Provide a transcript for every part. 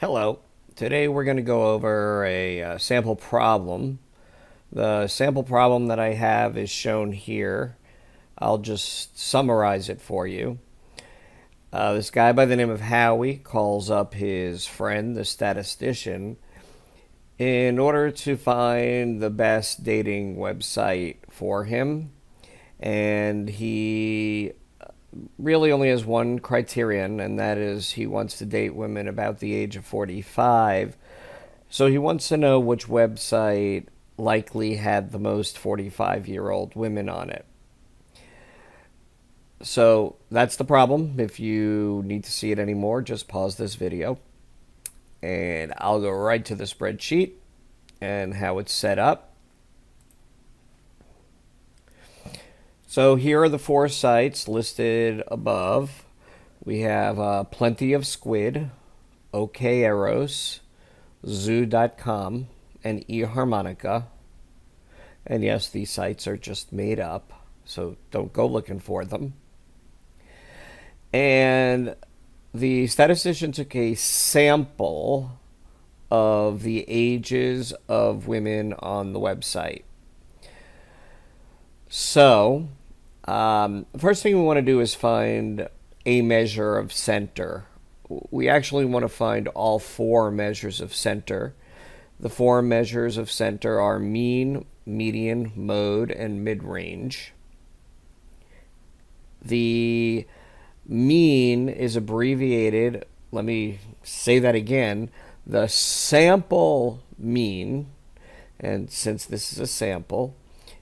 Hello. Today we're going to go over a sample problem. The sample problem that I have is shown here. I'll just summarize it for you. This guy by the name of Howie calls up his friend, the statistician, in order to find the best dating website for him. And he really only has one criterion, and that is he wants to date women about the age of 45. So he wants to know which website likely had the most 45-year-old women on it. So that's the problem. If you need to see it anymore, just pause this video. And I'll go right to the spreadsheet and how it's set up. So here are the four sites listed above. We have Plenty of Squid, OK Eros, Zoo.com, and eHarmonica. And yes, these sites are just made up, so don't go looking for them. And the statistician took a sample of the ages of women on the website. So, first thing we want to do is find a measure of center. We actually want to find all four measures of center. The four measures of center are mean, median, mode, and mid-range. The mean is abbreviated, let me say that again, the sample mean, and since this is a sample,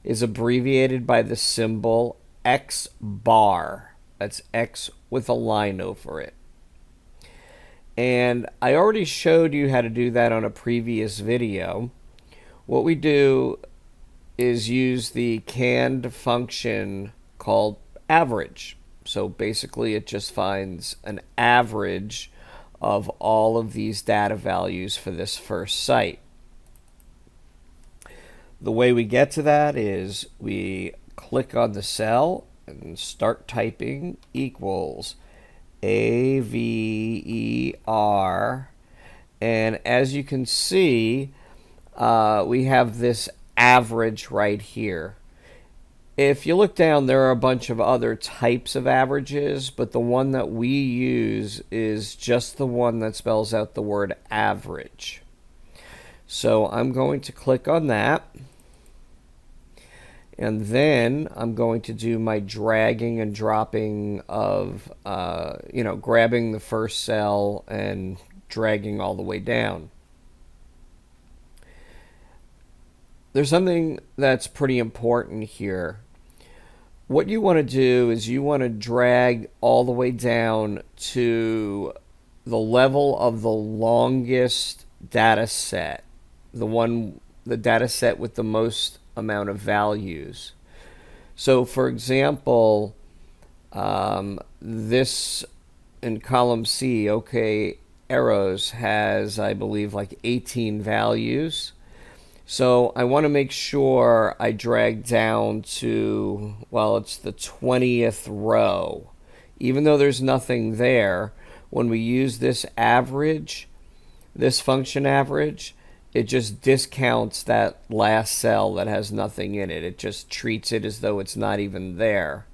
is abbreviated by the symbol X bar. That's X with a line over it. And I already showed you how to do that on a previous video. What we do is use the canned function called average. So basically it just finds an average of all of these data values for this first site. The way we get to that is we click on the cell and start typing equals AVER, and as you can see, we have this average right here. If you look down, there are a bunch of other types of averages, but the one that we use is just the one that spells out the word average. So I'm going to click on that. And then I'm going to do my dragging and dropping of, grabbing the first cell and dragging all the way down. There's something that's pretty important here. What you want to do is you want to drag all the way down to the level of the longest data set, the data set with the most amount of values. So for example, this in column C, OK Arrows has, I believe, like 18 values. So I want to make sure I drag down to, well, it's the 20th row. Even though there's nothing there, when we use this average, this function average, it just discounts that last cell that has nothing in it. It just treats it as though it's not even there.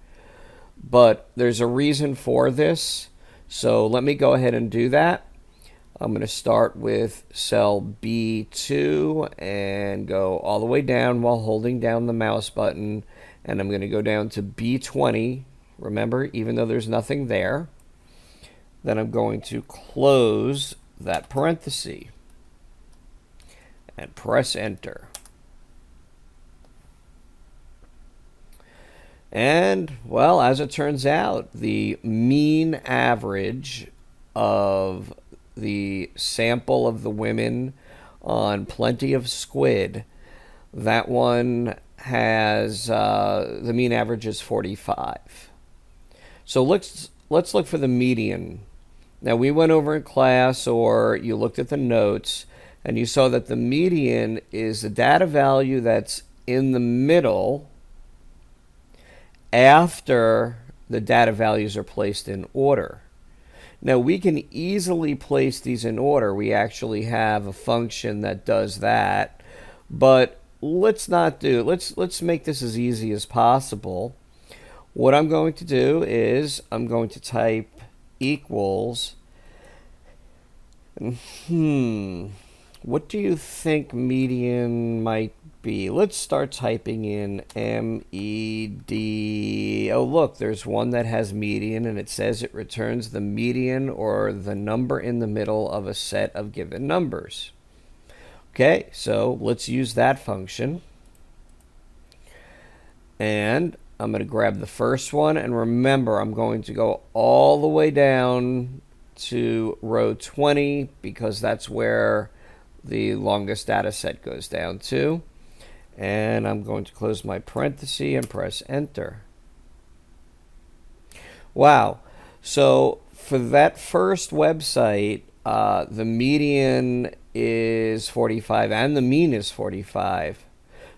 But there's a reason for this, so let me go ahead and do that. I'm going to start with cell B2 and go all the way down while holding down the mouse button. And I'm going to go down to B20. Remember, even though there's nothing there. Then I'm going to close that parenthesis and press enter. And, well, as it turns out, the mean average of the sample of the women on Plenty of Squid, that one has, the mean average is 45. So let's look for the median. Now, we went over in class, or you looked at the notes, and you saw that the median is the data value that's in the middle after the data values are placed in order. Now we can easily place these in order. We actually have a function that does that, but let's not do. Let's make this as easy as possible. What I'm going to do is I'm going to type equals. What do you think median might be? Let's start typing in MED. Oh, look, there's one that has median, and it says it returns the median or the number in the middle of a set of given numbers. Okay, so let's use that function. And I'm going to grab the first one, and remember, I'm going to go all the way down to row 20 because that's where the longest data set goes down to. And I'm going to close my parenthesis and press enter. Wow. So for that first website, the median is 45 and the mean is 45.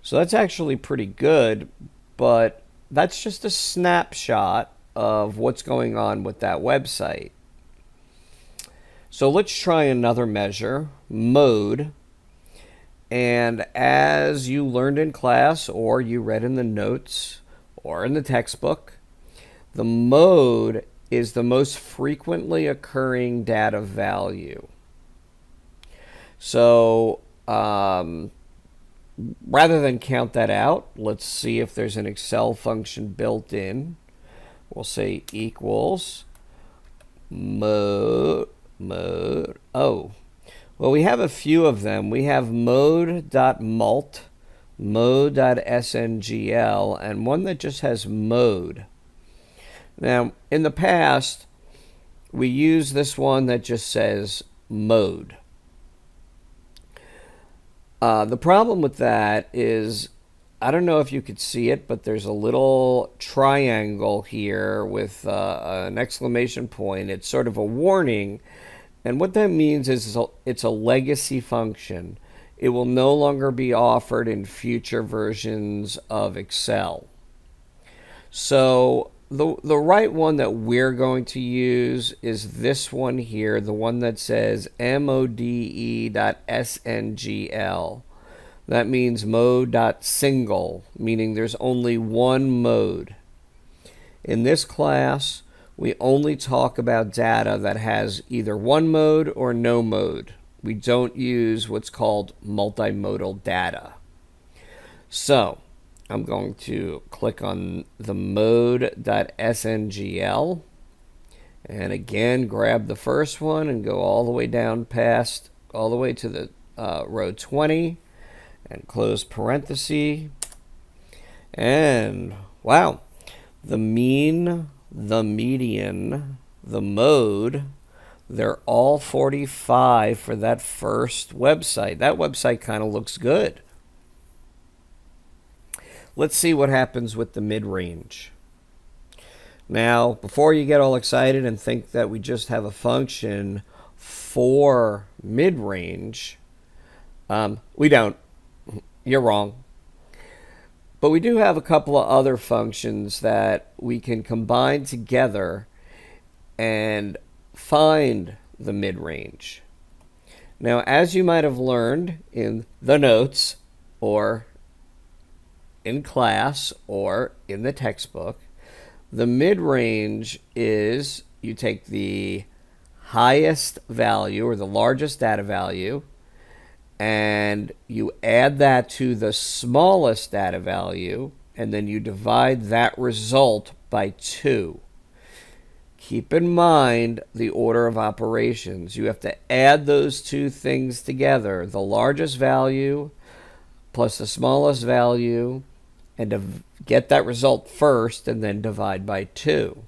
So that's actually pretty good, but that's just a snapshot of what's going on with that website. So let's try another measure, mode. And as you learned in class, or you read in the notes, or in the textbook, the mode is the most frequently occurring data value. So rather than count that out, let's see if there's an Excel function built in. We'll say equals mode. Oh, well, we have a few of them. We have mode.mult, mode.sngl, and one that just has mode. Now, in the past, we use this one that just says mode. The problem with that is, I don't know if you could see it, but there's a little triangle here with an exclamation point. It's sort of a warning. And what that means is it's a legacy function. It will no longer be offered in future versions of Excel. So the right one that we're going to use is this one here, the one that says mode.sngl. That means mode.single, meaning there's only one mode. In this class, we only talk about data that has either one mode or no mode. We don't use what's called multimodal data. So I'm going to click on the mode.sngl and again grab the first one and go all the way down past, all the way to the row 20 and close parenthesis. And wow, the mean, the median, the mode, they're all 45 for that first website. That website kind of looks good. Let's see what happens with the mid-range. Now, before you get all excited and think that we just have a function for mid-range, we don't. You're wrong. But we do have a couple of other functions that we can combine together and find the mid-range. Now, as you might have learned in the notes or in class or in the textbook, the mid-range is you take the highest value or the largest data value and you add that to the smallest data value, and then you divide that result by 2. Keep in mind the order of operations. You have to add those two things together, the largest value plus the smallest value, and to get that result first and then divide by 2.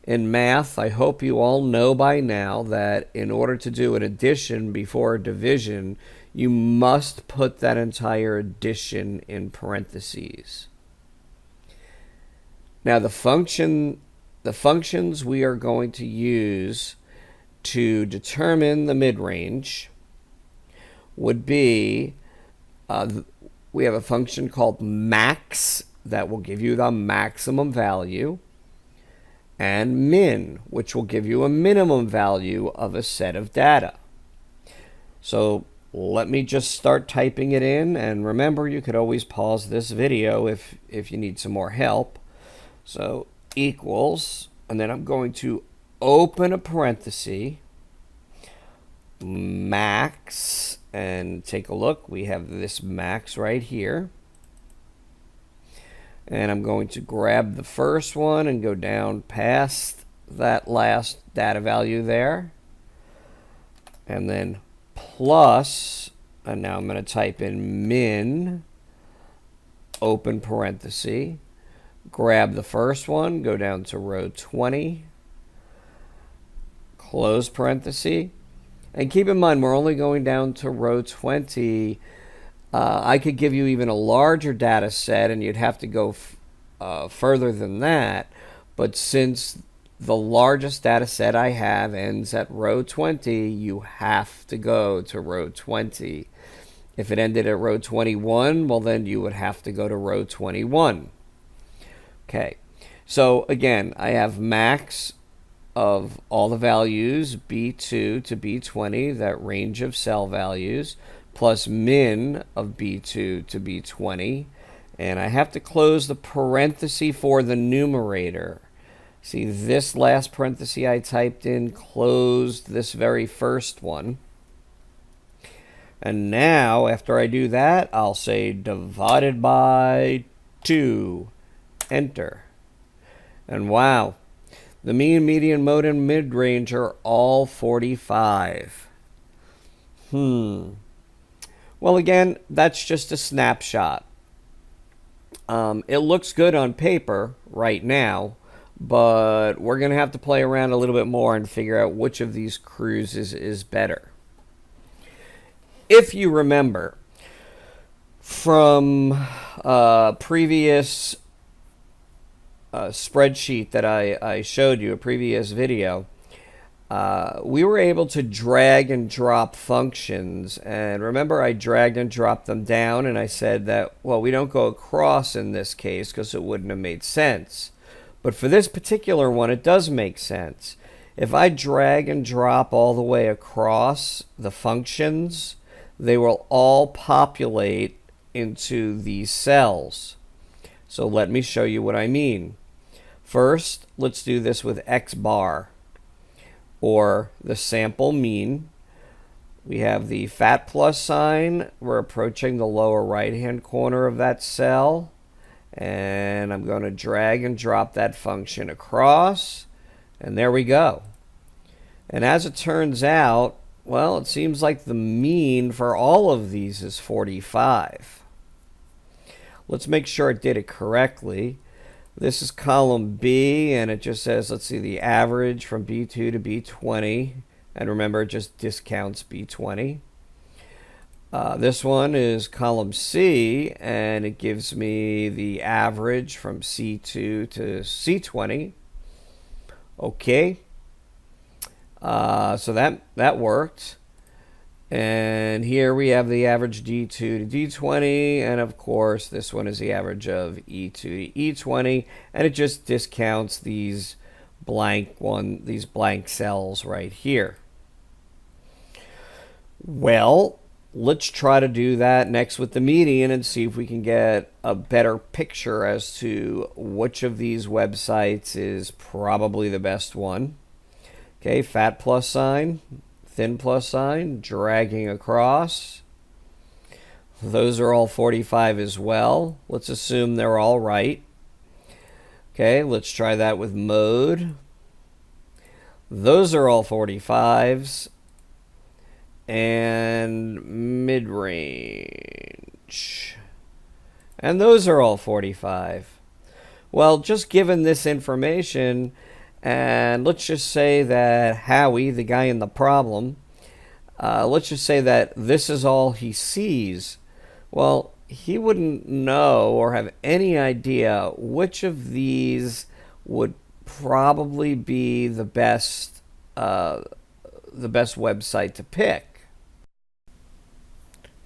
In math, I hope you all know by now that in order to do an addition before a division, you must put that entire addition in parentheses. Now, the functions we are going to use to determine the mid-range would be, we have a function called max that will give you the maximum value. and min, which will give you a minimum value of a set of data. So let me just start typing it in, and remember, you could always pause this video if you need some more help. So equals, and then I'm going to open a parenthesis, max, and take a look. We have this max right here. And I'm going to grab the first one and go down past that last data value there. And then plus, and now I'm going to type in min, open parenthesis, grab the first one, go down to row 20, close parenthesis. And keep in mind, we're only going down to row 20. I could give you even a larger data set, and you'd have to go further than that. But since the largest data set I have ends at row 20, you have to go to row 20. If it ended at row 21, well, then you would have to go to row 21. Okay, so again, I have max of all the values, B2 to B20, that range of cell values, plus min of B2 to B20. And I have to close the parenthesis for the numerator. See, this last parenthesis I typed in closed this very first one. And now, after I do that, I'll say divided by 2. Enter. And wow, the mean, median, mode, and mid-range are all 45. Well, again, that's just a snapshot. It looks good on paper right now, but we're going to have to play around a little bit more and figure out which of these cruises is better. If you remember from previous spreadsheet that I showed you, a previous video, we were able to drag and drop functions. And remember, I dragged and dropped them down, and I said that, well, we don't go across in this case because it wouldn't have made sense. But for this particular one, it does make sense. If I drag and drop all the way across the functions, they will all populate into these cells. So let me show you what I mean. First, let's do this with X bar, or the sample mean. We have the fat plus sign. We're approaching the lower right-hand corner of that cell. And I'm going to drag and drop that function across. And there we go. And as it turns out, well, it seems like the mean for all of these is 45. Let's make sure it did it correctly. This is column B, and it just says, let's see, the average from B2 to B20. And remember, it just discounts B20. This one is column C, and it gives me the average from C2 to C20. Okay. So that worked. And here we have the average D2 to D20, and of course this one is the average of E2 to E20, and it just discounts these blank cells right here. Well, let's try to do that next with the median and see if we can get a better picture as to which of these websites is probably the best one. Okay, fat plus sign, thin plus sign, dragging across. Those are all 45 as well. Let's assume they're all right. Okay, let's try that with mode. Those are all 45s. And mid-range. And those are all 45. Well, just given this information, and let's just say that Howie, the guy in the problem, let's just say that this is all he sees. Well, he wouldn't know or have any idea which of these would probably be the best website to pick.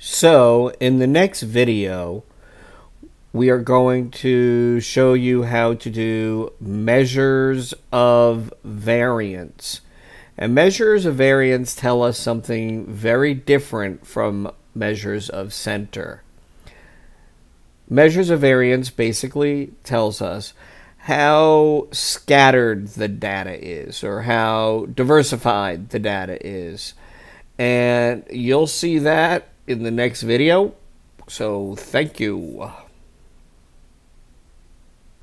So in the next video, we are going to show you how to do measures of variance. And measures of variance tell us something very different from measures of center. Measures of variance basically tells us how scattered the data is or how diversified the data is. And you'll see that in the next video. So thank you.